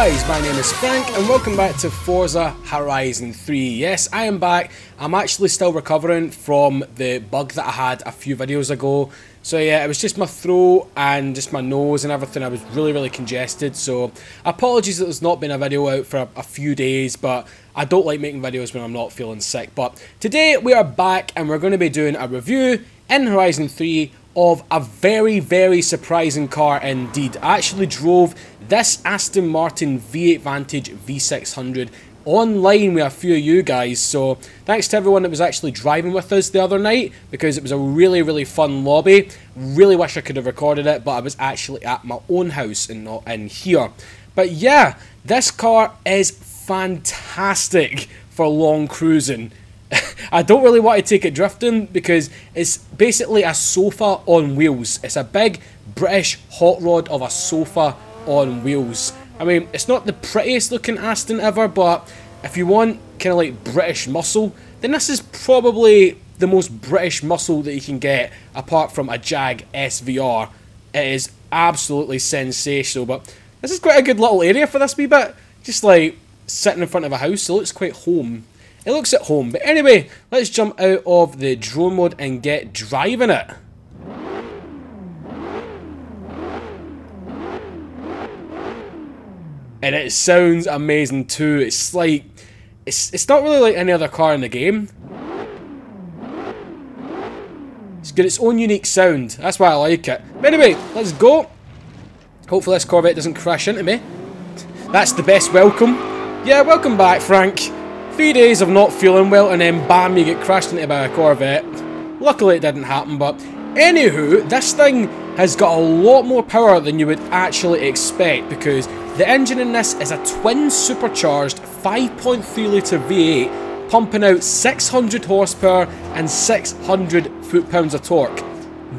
guys, my name is Frank and welcome back to Forza Horizon 3. Yes, I am back. I'm actually still recovering from the bug that I had a few videos ago. So yeah, it was just my throat and just my nose and everything. I was really congested, so apologies that there's not been a video out for a few days, but I don't like making videos when I'm not feeling sick. But today we are back and we're going to be doing a review in Horizon 3 of a very surprising car indeed. I actually drove this Aston Martin V8 Vantage V600 online with a few of you guys, so thanks to everyone that was actually driving with us the other night, because it was a really fun lobby. Really wish I could have recorded it, but I was actually at my own house and not in here. But yeah, this car is fantastic for long cruising. I don't really want to take it drifting because it's basically a sofa on wheels. It's a big British hot rod of a sofa on wheels. I mean, it's not the prettiest looking Aston ever, but if you want kind of like British muscle, then this is probably the most British muscle that you can get apart from a Jag SVR. It is absolutely sensational, but this is quite a good little area for this wee bit. Just like sitting in front of a house, it looks quite home. It looks at home. But anyway, let's jump out of the drone mode and get driving it. And it sounds amazing too. It's like, it's not really like any other car in the game. It's got its own unique sound. That's why I like it. But anyway, let's go. Hopefully this Corvette doesn't crash into me. That's the best welcome. Yeah, welcome back, Frank. 3 days of not feeling well and then bam, you get crashed into by a Corvette. Luckily it didn't happen, but anywho, this thing has got a lot more power than you would actually expect, because the engine in this is a twin supercharged 5.3 litre V8 pumping out 600 horsepower and 600 foot-pounds of torque.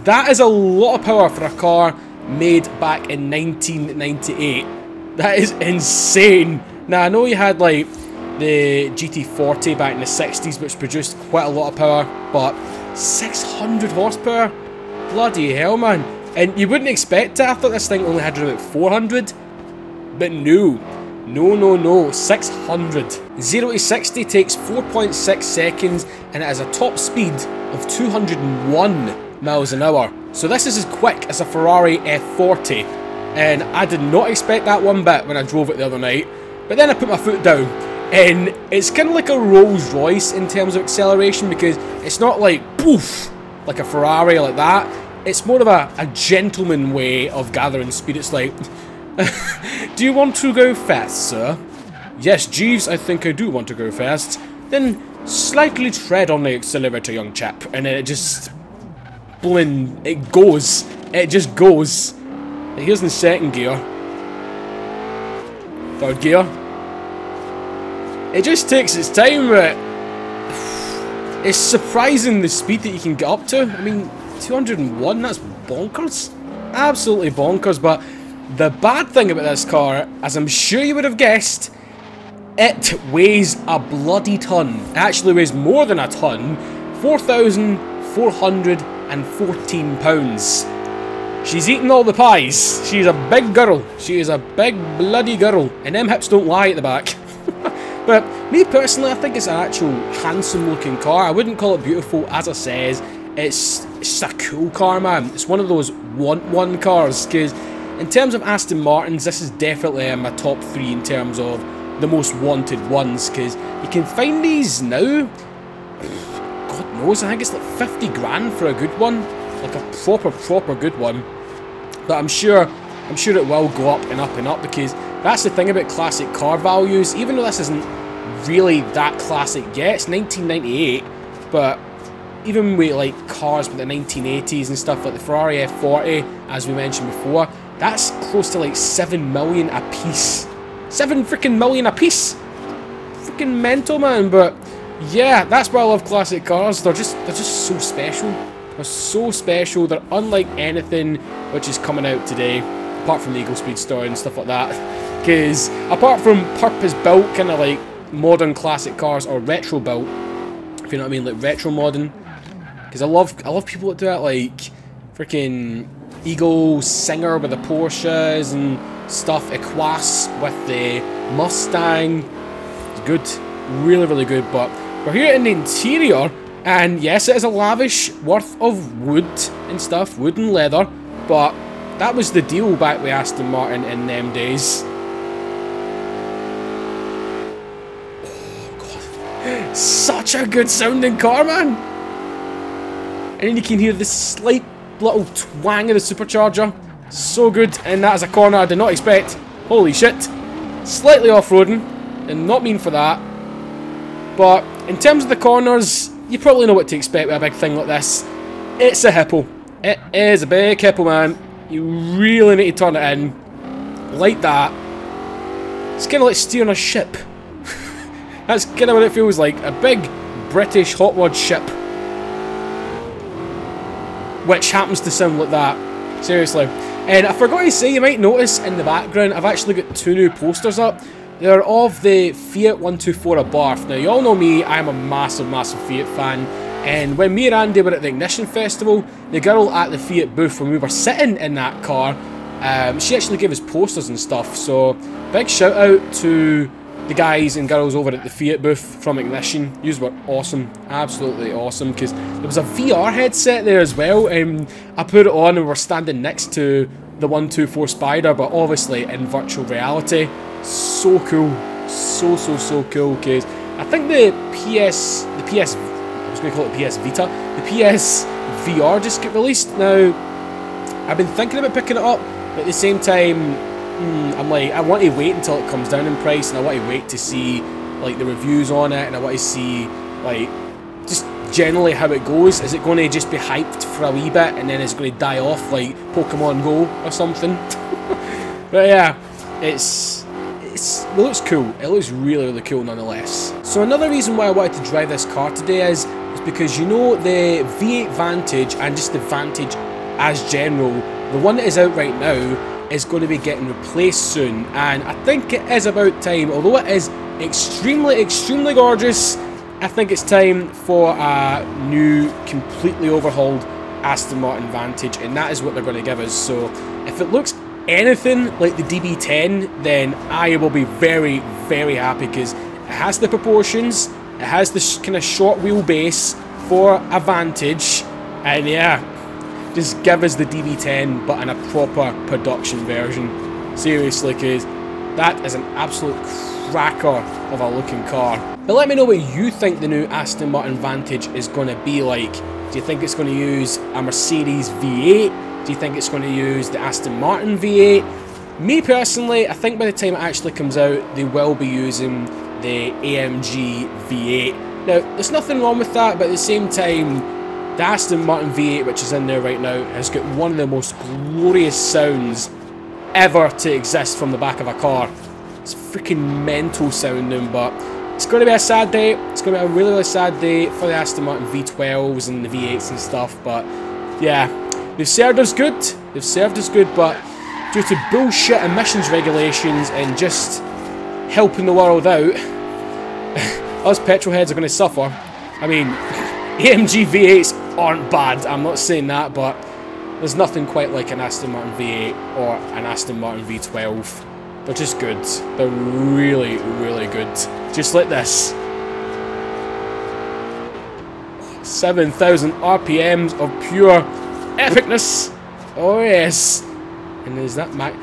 That is a lot of power for a car made back in 1998. That is insane. Now I know you had like the GT40 back in the 60s, which produced quite a lot of power, but 600 horsepower? Bloody hell, man. And you wouldn't expect it. I thought this thing only had about 400, but no, 600. 0 to 60 takes 4.6 seconds, and it has a top speed of 201 miles an hour. So this is as quick as a Ferrari F40, and I did not expect that one bit when I drove it the other night. But then I put my foot down, and it's kind of like a Rolls Royce in terms of acceleration, because it's not like poof, like a Ferrari like that. It's more of a gentleman way of gathering speed. It's like, do you want to go fast, sir? Yes, Jeeves, I think I do want to go fast. Then slightly tread on the accelerator, young chap. And then it just, it goes. It just goes. Here's in second gear. Third gear. It just takes its time, but it's surprising the speed that you can get up to. I mean, 201, that's bonkers. Absolutely bonkers, but the bad thing about this car, as I'm sure you would have guessed, it weighs a bloody ton. It actually weighs more than a ton. 4,414 pounds. She's eating all the pies. She's a big girl. She is a big bloody girl. And them hips don't lie at the back. But me personally, I think it's an actual handsome looking car. I wouldn't call it beautiful, as I says. It's a cool car, man. It's one of those want one cars, because in terms of Aston Martins, this is definitely in my top 3 in terms of the most wanted ones, because you can find these now, God knows, I think it's like 50 grand for a good one. Like a proper good one. But I'm sure it will go up and up, because that's the thing about classic car values. Even though this isn't really that classic yet, it's 1998, but even with like cars with the 1980s and stuff, like the Ferrari F40, as we mentioned before, that's close to like 7 million a piece. 7 freaking million a piece. Freaking mental, man. But yeah, that's why I love classic cars. They're just so special. They're so special. They're unlike anything which is coming out today, apart from the Eagle Speedster and stuff like that. Because apart from purpose-built kind of like modern classic cars, or retro-built, if you know what I mean, like retro modern. Because I love people that do that, like freaking Eagle Singer with the Porsches and stuff equates with the Mustang. It's good, really, really good. But we're here in the interior, and yes, it is a lavish worth of wood and stuff, wood and leather, but that was the deal back with Aston Martin in them days. Oh god, such a good sounding car, man. And then you can hear the slight little twang of the supercharger. So good, and that is a corner I did not expect. Holy shit. Slightly off-roading, and not mean for that. But in terms of the corners, you probably know what to expect with a big thing like this. It's a hippo. It is a big hippo, man. You really need to turn it in. Like that. It's kind of like steering a ship. That's kind of what it feels like. A big British hot rod ship. Which happens to sound like that. Seriously. And I forgot to say, you might notice in the background, I've actually got 2 new posters up. They're of the Fiat 124 Abarth. Now, you all know me, I'm a massive, massive Fiat fan. And when me and Andy were at the Ignition Festival, the girl at the Fiat booth, when we were sitting in that car, she actually gave us posters and stuff. So, big shout out to the guys and girls over at the Fiat booth from Ignition. Yous were awesome, absolutely awesome, because there was a VR headset there as well, and I put it on and we're standing next to the 124 Spider, but obviously in virtual reality. So cool, so cool, because I think the PS, I was going to call it PS Vita, the PS VR just got released. Now, I've been thinking about picking it up, but at the same time, I'm like, I want to wait until it comes down in price, and I want to wait to see like the reviews on it, and I want to see like just generally how it goes. Is it going to just be hyped for a wee bit and then it's going to die off like Pokemon Go or something? But yeah, it looks cool. It looks really, really cool nonetheless. So another reason why I wanted to drive this car today is because, you know, the V8 Vantage and just the Vantage as general, the one that is out right now is going to be getting replaced soon, and I think it is about time. Although it is extremely, extremely gorgeous, I think it's time for a new, completely overhauled Aston Martin Vantage, and that is what they're going to give us. So if it looks anything like the DB10, then I will be very, very happy, because it has the proportions, it has this kind of short wheelbase for a Vantage, and yeah, just give us the DB10 but in a proper production version. Seriously, because that is an absolute cracker of a looking car. But let me know what you think the new Aston Martin Vantage is going to be like. Do you think it's going to use a Mercedes V8? Do you think it's going to use the Aston Martin V8? Me personally, I think by the time it actually comes out, they will be using the AMG V8. Now, there's nothing wrong with that, but at the same time, the Aston Martin V8, which is in there right now, has got one of the most glorious sounds ever to exist from the back of a car. It's freaking mental sounding, but it's going to be a sad day. It's going to be a really, really sad day for the Aston Martin V12s and the V8s and stuff, but yeah, they've served us good. They've served us good, but due to bullshit emissions regulations and just helping the world out, us petrolheads are going to suffer. I mean, AMG V8s aren't bad, I'm not saying that, but there's nothing quite like an Aston Martin V8 or an Aston Martin V12. They're just good. They're really, really good. Just like this. 7,000 RPMs of pure epicness. Oh yes. And is that Mac?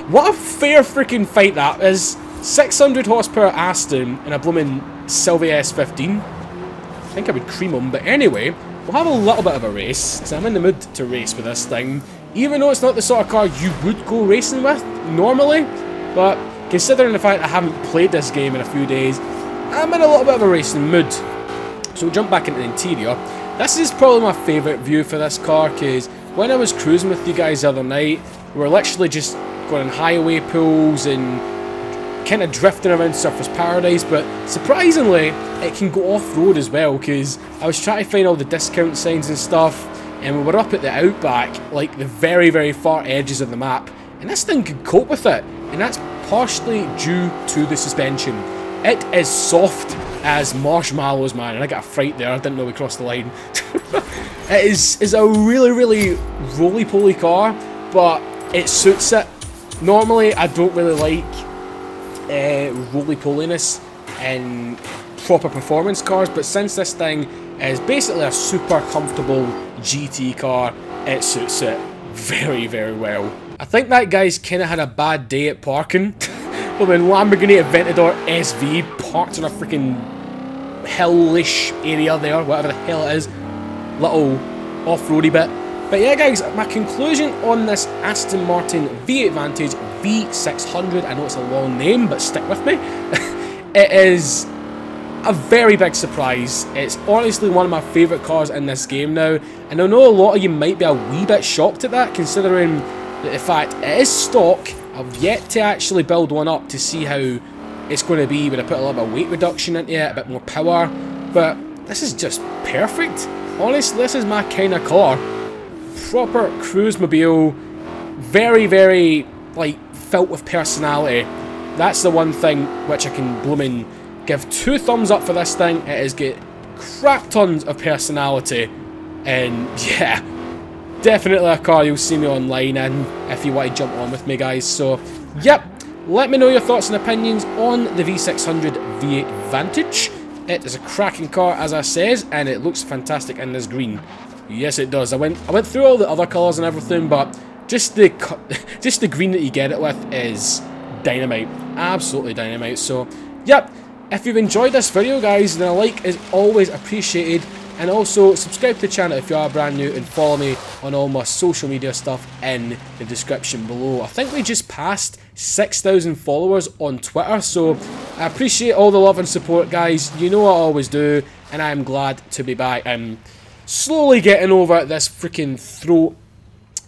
What a fair freaking fight that is. 600 horsepower Aston and a blooming Sylvia S15. I think I would cream them, but anyway, we'll have a little bit of a race, because I'm in the mood to race with this thing, even though it's not the sort of car you would go racing with normally, but considering the fact I haven't played this game in a few days, I'm in a little bit of a racing mood. So we'll jump back into the interior. This is probably my favourite view for this car, because when I was cruising with you guys the other night, we were literally just going on highway pools and kind of drifting around Surfers Paradise, but surprisingly it can go off-road as well, because I was trying to find all the discount signs and stuff, and we were up at the Outback, like the very, very far edges of the map, and this thing could cope with it, and that's partially due to the suspension. It is soft as marshmallows, man, and I got a fright there, I didn't know we crossed the line. It is a really, really roly-poly car, but it suits it Normally, I don't really like roly-poliness in proper performance cars, but since this thing is basically a super comfortable GT car, it suits it very, very well. I think that guy's kind of had a bad day at parking. When Lamborghini Aventador SV parked on a freaking hillish area there, whatever the hell it is, little off-roady bit. But yeah guys, my conclusion on this Aston Martin V8 Vantage V600, I know it's a long name, but stick with me. It is a very big surprise. It's honestly one of my favourite cars in this game now, and I know a lot of you might be a wee bit shocked at that, considering the fact it is stock. I've yet to actually build one up to see how it's going to be when I put a little bit of weight reduction into it, a bit more power, but this is just perfect. Honestly, this is my kind of car. Proper cruise mobile, very, very, like, filled with personality. That's the one thing which I can blooming give 2 thumbs up for this thing. It has got crap tons of personality, and yeah, definitely a car you'll see me online in if you want to jump on with me, guys. So, yep, let me know your thoughts and opinions on the V600 V8 Vantage. It is a cracking car, as I says, and it looks fantastic in this green. Yes, it does. I went through all the other colours and everything, but just the green that you get it with is dynamite. Absolutely dynamite. So, yep, if you've enjoyed this video, guys, then a like is always appreciated. And also, subscribe to the channel if you are brand new, and follow me on all my social media stuff in the description below. I think we just passed 6,000 followers on Twitter, so I appreciate all the love and support, guys. You know I always do, and I am glad to be back. I'm slowly getting over this freaking throat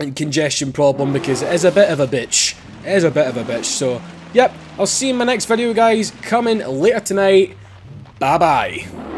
and congestion problem, because it is a bit of a bitch. It is a bit of a bitch, so, yep, I'll see you in my next video, guys, coming later tonight. Bye-bye.